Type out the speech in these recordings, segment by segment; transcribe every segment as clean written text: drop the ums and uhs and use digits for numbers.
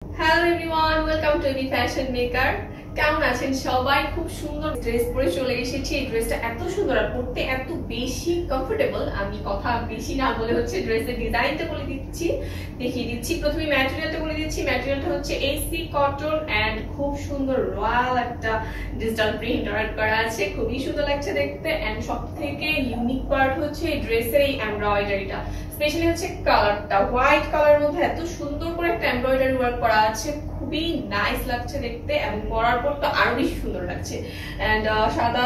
Hello everyone, welcome to AV fashion maker. কেমন আছেন সবাই? খুব সুন্দর ড্রেস পরে চলে এসেছি। এই ড্রেসটা এত সুন্দর আর পরতে এত বেশি কমফোর্টেবল, আমি কথা বেশি না বলে ড্রেসের ডিজাইনটা বলে দিচ্ছি, দেখিয়ে দিচ্ছি। প্রথমে ম্যাটেরিয়ালটা বলে দিচ্ছি। ম্যাটেরিয়ালটা হচ্ছে এসি কটন এন্ড খুব সুন্দর রয়্যাল একটা ডিজিটাল প্রিন্ট ওয়ার্ক করা আছে, খুবই সুন্দর লাগছে দেখতে। এন্ড সবথেকে ইউনিক পার্ট হচ্ছে এই ড্রেসের এই এমব্রয়ডারিটা, স্পেশালি হচ্ছে কালারটা হোয়াইট কালারের মধ্যে এত সুন্দর করে একটা এমব্রয়ডারি ওয়ার্ক করা আছে, খুবই নাইস লাগছে দেখতে এবং পরার পর তো আরো বেশি সুন্দর লাগছে। এন্ড সাদা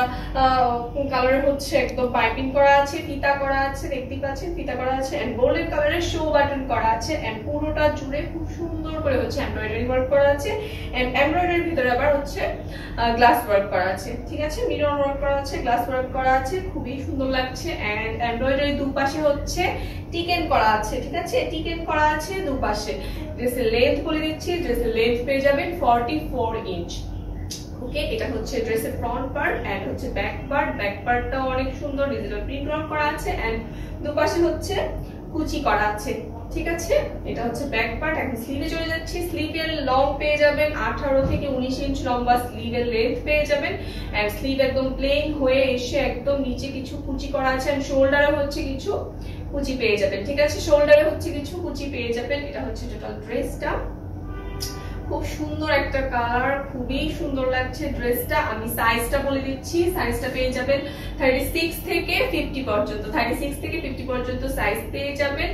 কালারের হচ্ছে একদম পাইপিং করা আছে, ফিতা করা আছে, দেখতেই পাচ্ছেন ফিতা করা আছে। এন্ড গোল্ডেন কালারের শো বাটন করা আছে এন্ড পুরোটা জুড়ে খুব সুন্দর করে হচ্ছে এমব্রয়ডারি ওয়ার্ক করা আছে। এন্ড এমব্রয়ডারির ভিতরে আবার হচ্ছে গ্লাস ওয়ার্ক করা আছে, ঠিক আছে, মিরর ওয়ার্ক করা আছে, গ্লাস ওয়ার্ক করা আছে, খুবই সুন্দর লাগছে। এন্ড এমব্রয়ডারি দুপাশে হচ্ছে টিকেন করা আছে, ঠিক আছে, টিকেন করা আছে দুপাশে। ড্রেসের লেন্থ বলে দিচ্ছি, ড্রেসের লেন্থ পেয়ে যাবেন 44 ইঞ্চ। ওকে, এটা হচ্ছে ড্রেসের ফ্রন্ট পার্ট এন্ড হচ্ছে ব্যাক পার্ট। ব্যাক পার্টটাও অনেক সুন্দর ডিজিটাল প্রিন্ট ওয়ার্ক করা আছে এন্ড দুপাশে হচ্ছে কুচি করা আছে, ঠিক আছে। এটা হচ্ছে ব্যাক পার্ট। এখন স্লিভে চলে যাচ্ছি। স্লিভের লং পেয়ে যাবেন 18 থেকে 19 ইঞ্চ লম্বা স্লিভের লেন্থ পেয়ে যাবেন। এন্ড স্লিভ একদম প্লেন হয়ে এসে একদম নিচে কিছু কুচি করা আছে এন্ড শোল্ডারে হচ্ছে কিছু কুচি পেয়ে যাবেন, ঠিক আছে, শোল্ডারে হচ্ছে কিছু কুচি পেয়ে যাবেন। এটা হচ্ছে টোটাল ড্রেসটা, খুব সুন্দর একটা কালার, খুবই সুন্দর লাগছে ড্রেসটা। আমি সাইজটা বলে দিচ্ছি, সাইজটা পেয়ে যাবেন 36 থেকে 50 পর্যন্ত, 36 থেকে 50 পর্যন্ত সাইজ পেয়ে যাবেন।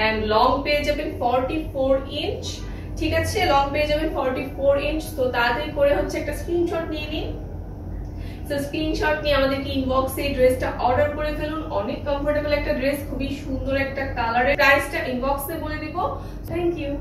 এন্ড লং পেয়ে যাবেন 44 ইঞ্চ, ঠিক আছে, লং পেয়ে যাবেন 44 ইঞ্চ। তো তাড়াতাড়ি করে হচ্ছে একটা স্ক্রিনশট নিয়ে নিন। তো স্ক্রিনশট নিয়ে আমাদেরকে ইনবক্সে এই ড্রেসটা অর্ডার করে ফেলুন। অনেক কমফোর্টেবল একটা ড্রেস, খুবই সুন্দর একটা কালারের। প্রাইসটা ইনবক্সে বলে দিব। Thank you.